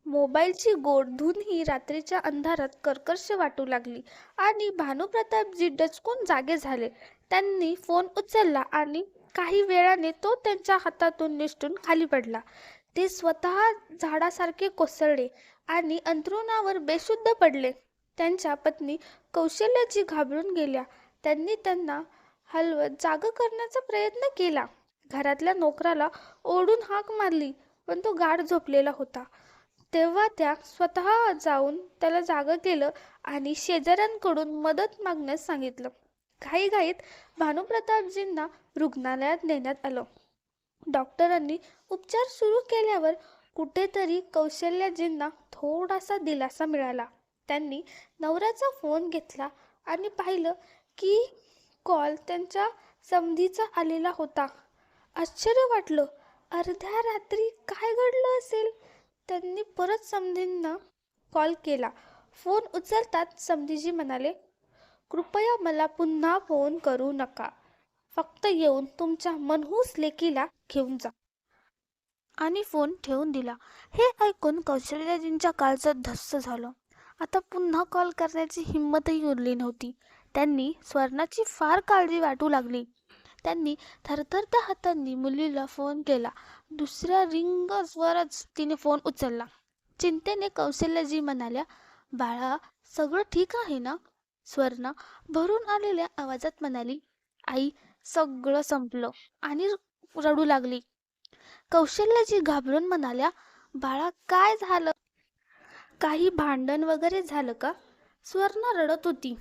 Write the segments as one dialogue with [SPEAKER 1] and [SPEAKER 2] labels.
[SPEAKER 1] मोबाईलची गोड धून ही रात्रीच्या अंधारात कर्कश वाटू लागली आणि भानुप्रतापजी दचकून जागे झाले. त्यांनी फोन उचलला आणि काही वेळाने तो त्यांच्या हातातून निसटून खाली पडला. ते स्वतः झाडासारखे कोसळले आणि अंथरुणावर बेशुद्ध पडले. त्यांच्या पत्नी कौशल्याजी घाबरून गेल्या. त्यांनी त्यांना हलवत जाग करण्याचा प्रयत्न केला. घरातल्या नोकराला ओढून हाक मारली, पण तो गाढ झोपलेला होता. तेव्हा त्या स्वतः जाऊन त्याला जागं केलं आणि शेजाऱ्यांकडून मदत मागण्यास सांगितलं. घाईघाईत भानुप्रतापजींना रुग्णालयात नेण्यात आलं. डॉक्टरांनी उपचार सुरू केल्यावर कुठेतरी कौशल्याजींना थोडासा दिलासा मिळाला. त्यांनी नवऱ्याचा फोन घेतला आणि पाहिलं की कॉल त्यांच्या समधीचा आलेला होता. आश्चर्य वाटलं. अर्ध्या रात्री काय घडलं असेल? त्यांनी परत समधींना कॉल केला. फोन उचलताच समधीजी म्हणाले, कृपया मला पुन्हा फोन करू नका. फक्त येऊन तुमच्या मनहूस लेकीला घेऊन जा. आणि फोन ठेवून दिला. हे ऐकून कौशल्याजींच्या काळजात धस्स झालं. आता पुन्हा कॉल करण्याची हिंमतही उरली नव्हती. त्यांनी स्वर्णाची फार काळजी वाटू लागली. त्यांनी थरथरत्या हातांनी मुलीला फोन केला. दुसऱ्या रिंगवरच तिने फोन उचलला. चिंतेने कौशल्याजी म्हणाल्या, बाळा, सगळं ठीक आहे ना? स्वर्णा भरून आलेल्या आवाजात म्हणाली, आई, सगळं संपलं, आणि रडू लागली. कौशल्याजी घाबरून म्हणाल्या, बाळा, काय झालं? काही भांडण वगैरे झालं का? स्वर्णा रडत होती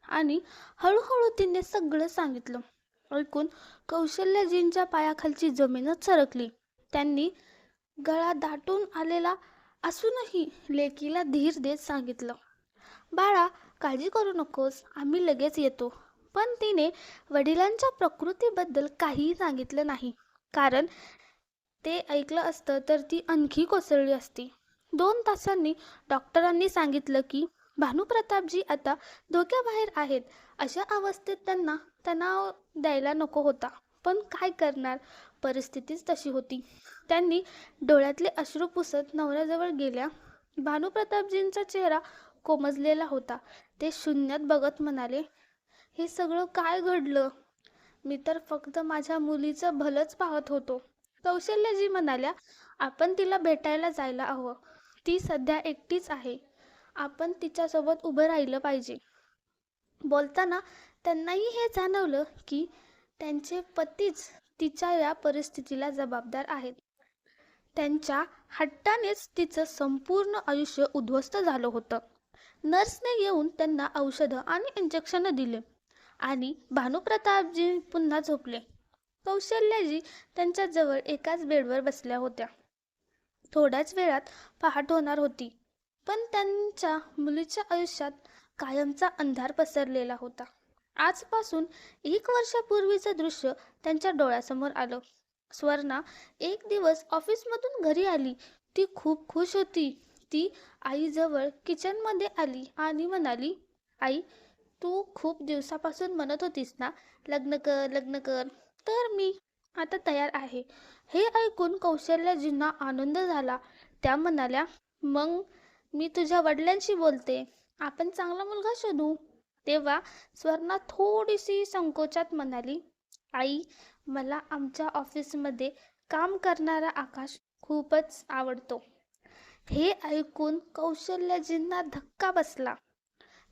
[SPEAKER 1] आणि हळूहळू तिने सगळं सांगितलं. ऐकून कौशल्याजींच्या पायाखालची जमीनच सरकली. त्यांनी गळा दाटून आलेला असूनही लेकीला धीर देत सांगितलं, बाळा, काळजी करू नकोस, आम्ही लगेच येतो. पण तिने वडिलांच्या प्रकृतीबद्दल काहीही सांगितलं नाही, कारण ते ऐकलं असतं तर ती आणखी कोसळली असती. 2 तासांनी डॉक्टरांनी सांगितलं की भानुप्रतापजी आता धोक्याबाहेर आहेत. अशा अवस्थेत त्यांना तणाव द्यायला नको होता, पण काय करणार, परिस्थितीच तशी होती. त्यांनी डोळ्यातले अश्रू पुसत नवऱ्याजवळ गेल्या. भानुप्रतापजींचा चेहरा कोमजलेला होता. ते शून्यात बघत म्हणाले, हे सगळं काय घडलं? मी तर फक्त माझ्या मुलीचं भलंच पाहत होतो. कौशल्याजी म्हणाल्या, आपण तिला भेटायला जायला हवं. ती सध्या एकटीच आहे. आपण तिच्यासोबत उभं राहिलं पाहिजे. बोलताना त्यांनाही हे जाणवलं की त्यांचे पतीच तिच्या या परिस्थितीला जबाबदार आहेत. त्यांच्या हट्टानेच तिचं संपूर्ण आयुष्य उद्ध्वस्त झालं होतं. नर्सने येऊन त्यांना औषधं आणि इंजेक्शनं दिले आणि भानुप्रतापजी पुन्हा झोपले. कौशल्याजी त्यांच्याजवळ एकाच बेडवर बसल्या होत्या. थोड्याच वेळात पहाट होणार होती, पण त्यांच्या मुलीच्या आयुष्यात कायमचा अंधार पसरलेला होता. आजपासून 1 वर्षापूर्वीचं दृश्य त्यांच्या डोळ्यासमोर आलं. स्वर्णा एक दिवस ऑफिसमधून घरी आली. ती खूप खुश होती. ती आईजवळ किचनमध्ये आली आणि म्हणाली, आई, तू खूप दिवसापासून म्हणत होतीस ना, लग्न कर, लग्न कर, तर मी आता तयार आहे. हे ऐकून कौशल्याजींना आनंद झाला. त्या म्हणाल्या, मग मी तुझ्या वडिलांशी बोलते, आपण चांगला मुलगा शोधू. तेव्हा स्वर्णा थोडीशी संकोचात म्हणाली, आई, मला आमच्या ऑफिसमध्ये काम करणारा आकाश खूपच आवडतो. हे ऐकून कौशल्याजींना धक्का बसला.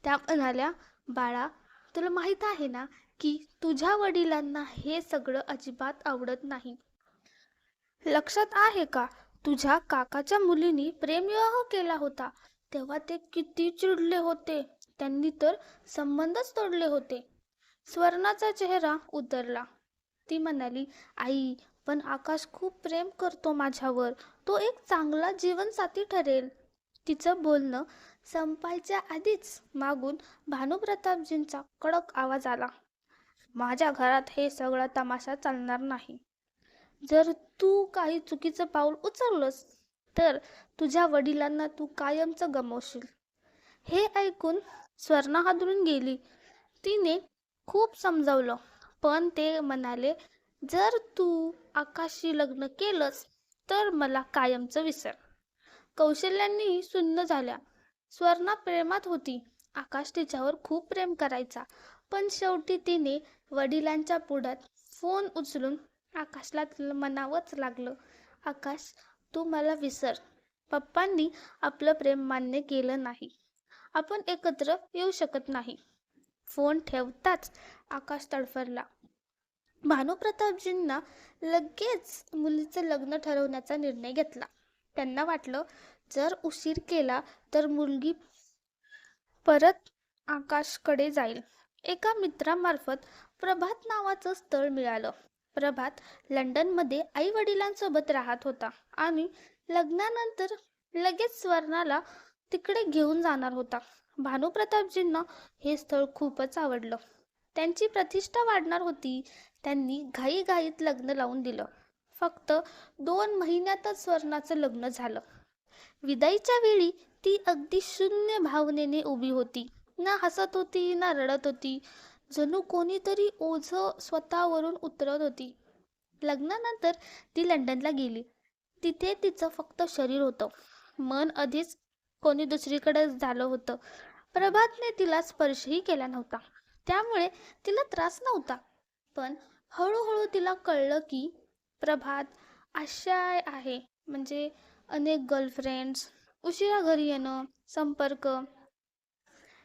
[SPEAKER 1] त्या म्हणाल्या, बाळा, तुला माहीत आहे ना की तुझ्या वडिलांना हे सगळं अजिबात आवडत नाही. लक्षात आहे का, तुझ्या काकाच्या मुलीने प्रेमविवाह केला होता तेव्हा ते किती चिडले होते. त्यांनी तर संबंधच तोडले होते. स्वर्णाचा चेहरा उतरला. ती म्हणाली, आई, पण आकाश खूप प्रेम करतो माझ्यावर. तो एक चांगला जीवनसाथी ठरेल. तिचं बोलणं संपायच्या आधीच मागून भानुप्रतापजींचा कडक आवाज आला, माझ्या घरात हे सगळा तमाशा चालणार नाही. जर तू काही चुकीचं पाऊल उचललंस तर तुझ्या वडिलांना तू कायमचं गमावशील. हे ऐकून स्वर्णा हादरून गेली. तिने खूप समजावलं, पण ते म्हणाले, जर तू आकाशशी लग्न केलंस तर मला कायमचं विसर. कौशल्यांनीही सुन्न झाल्या. स्वर्णा प्रेमात होती. आकाश तिच्यावर खूप प्रेम करायचा. पण शेवटी तिने वडिलांच्या पुढ्यात फोन उचलून आकाशला म्हणावंच लागलं, आकाश, तू मला विसर. पप्पांनी आपलं प्रेम मान्य केलं नाही. आपण एकत्र येऊ शकत नाही. फोन ठेवताच आकाश तडफडला. भानुप्रतापजींना लगेच मुलीचं लग्न ठरवण्याचा निर्णय घेतला. त्यांना वाटलं, जर उशीर केला तर मुलगी परत आकाशकडे जाईल. एका मित्रामार्फत प्रभात नावाचं स्थळ मिळालं. प्रभात लंडनमध्ये आई वडिलांसोबत राहत होता आणि लग्नानंतर लगेच स्वर्णाला तिकडे घेऊन जाणार होता. भानुप्रतापजींना हे स्थळ खूपच आवडलं. त्यांची प्रतिष्ठा वाढणार होती. त्यांनी घाईघाईत लग्न लावून दिलं. फक्त 2 महिन्यातच स्वर्णाचं लग्न झालं. विदाईच्या वेळी ती अगदी शून्य भावनेने उभी होती. ना हसत होती ना रडत होती. जणू कोणीतरी ओझं स्वतःवरून उतरत होती. लग्नानंतर ती लंडनला गेली. तिथे तिचं फक्त शरीर होतं. मन आधीच कोणी दुसरीकडे झालं होतं. प्रभातने तिला स्पर्शही केला नव्हता, त्यामुळे तिला त्रास नव्हता. पण हळूहळू तिला कळलं की प्रभात आशय आहे. म्हणजे अनेक गर्लफ्रेंड्स, उशिरा घरी येणं, संपर्क.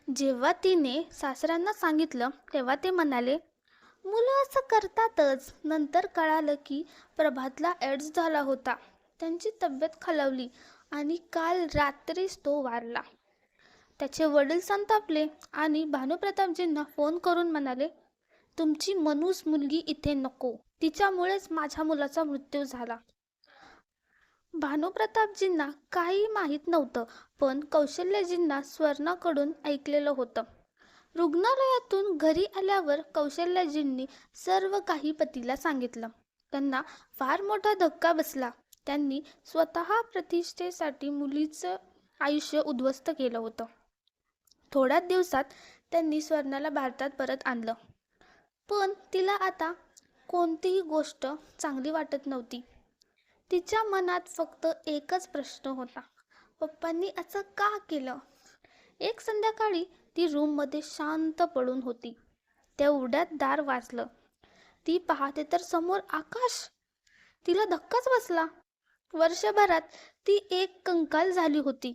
[SPEAKER 1] जेव्हा तिने सासऱ्यांना सांगितलं तेव्हा ते म्हणाले, मुलं असं करतातच. नंतर कळालं की प्रभातला एड्स झाला होता. त्यांची तब्येत खालावली आणि काल रात्रीच तो वारला. त्याचे वडील संतापले आणि भानुप्रतापजींना फोन करून म्हणाले, तुमची मनूस मुलगी इथे नको. तिच्यामुळेच माझ्या मुलाचा मृत्यू झाला. भानुप्रतापजींना काही माहीत नव्हतं, पण कौशल्यजींना स्वर्णाकडून ऐकलेलं होतं. रुग्णालयातून घरी आल्यावर कौशल्यजींनी सर्व काही पतीला सांगितलं. त्यांना फार मोठा धक्का बसला. त्यांनी स्वतः प्रतिष्ठेसाठी मुलीचं आयुष्य उद्ध्वस्त केलं होतं. थोड्याच दिवसात त्यांनी स्वर्णाला भारतात परत आणलं. पण तिला आता कोणतीही गोष्ट चांगली वाटत नव्हती. तिच्या मनात फक्त एकच प्रश्न होता, पप्पांनी असं का केलं? एक संध्याकाळी ती रूममध्ये शांत पडून होती. तेवढ्यात दार वाजलं. ती पाहते तर समोर आकाश. तिला धक्काच बसला. वर्षभरात ती एक कंकाल झाली होती.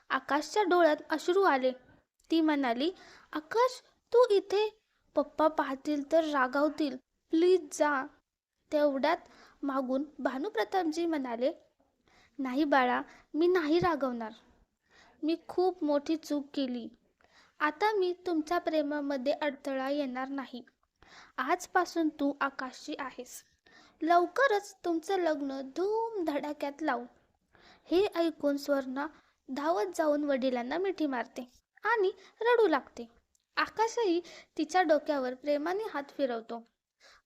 [SPEAKER 1] आकाशच्या डोळ्यात अश्रू आले. ती म्हणाली, आकाश, तू इथे? पप्पा पाहतील तर रागावतील. प्लीज जा. तेवढ्यात मागून भानुप्रतापजी म्हणाले, नाही बाळा, मी नाही रागवणार. मी खूप मोठी चूक केली. आता मी तुमच्या प्रेमामध्ये अडथळा येणार नाही. आजपासून तू आकाशची आहेस. लवकरच तुमचं लग्न धूमधडाक्यात लावू. हे ऐकून स्वर्णा धावत जाऊन वडिलांना मिठी मारते आणि रडू लागते. आकाशही तिच्या डोक्यावर प्रेमाने हात फिरवतो.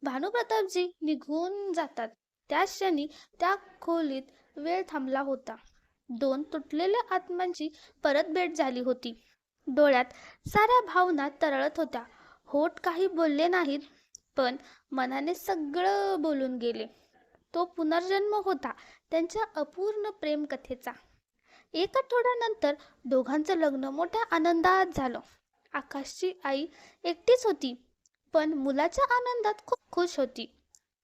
[SPEAKER 1] भानुप्रतापजी निघून जातात. त्याच क्षणी त्या खोलीत वेळ थांबला होता. 2 तुटलेल्या आत्म्यांची परत भेट झाली होती. डोळ्यात साऱ्या भावना तरळत होत्या. होठ काही बोलले नाहीत, पण मनाने सगळं बोलून गेले. तो पुनर्जन्म होता त्यांच्या अपूर्ण प्रेम कथेचा. 1 आठवड्यानंतर दोघांचं लग्न मोठ्या आनंदात झालं. आकाशची आई एकटीच होती, पण मुलाच्या आनंदात खूप खुश होती.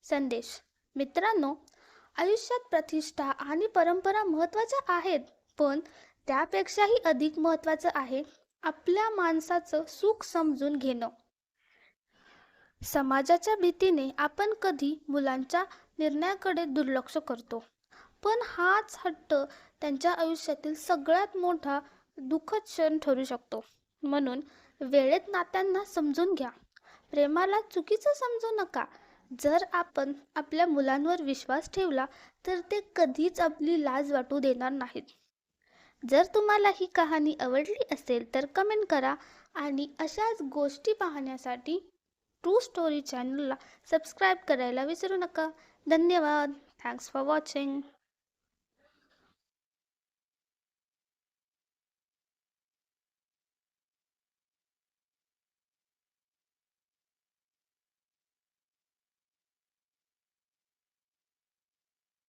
[SPEAKER 1] संदेश: मित्रांनो, आयुष्यात प्रतिष्ठा आणि परंपरा महत्त्वाच्या आहेत, पण त्यापेक्षाही अधिक महत्त्वाचं आहे आपल्या माणसाचं सुख समजून घेणं. समाजाच्या भीतीने आपण कधी मुलांच्या निर्णयाकडे दुर्लक्ष करतो, पण हाच हट्ट त्यांच्या आयुष्यातील सगळ्यात मोठा दुःखद क्षण ठरू शकतो. म्हणून वेळेत नात्यांना समजून घ्या. प्रेमाला चुकीचं समजू नका. जर आपण आपल्या मुलांवर विश्वास ठेवला तर ते कधीच आपली लाज वाटू देणार नाहीत. जर तुम्हाला ही कहाणी आवडली असेल तर कमेंट करा आणि अशाच गोष्टी पाहण्यासाठी ट्रू स्टोरी चॅनलला सबस्क्राईब करायला विसरू नका. धन्यवाद. Thanks for watching.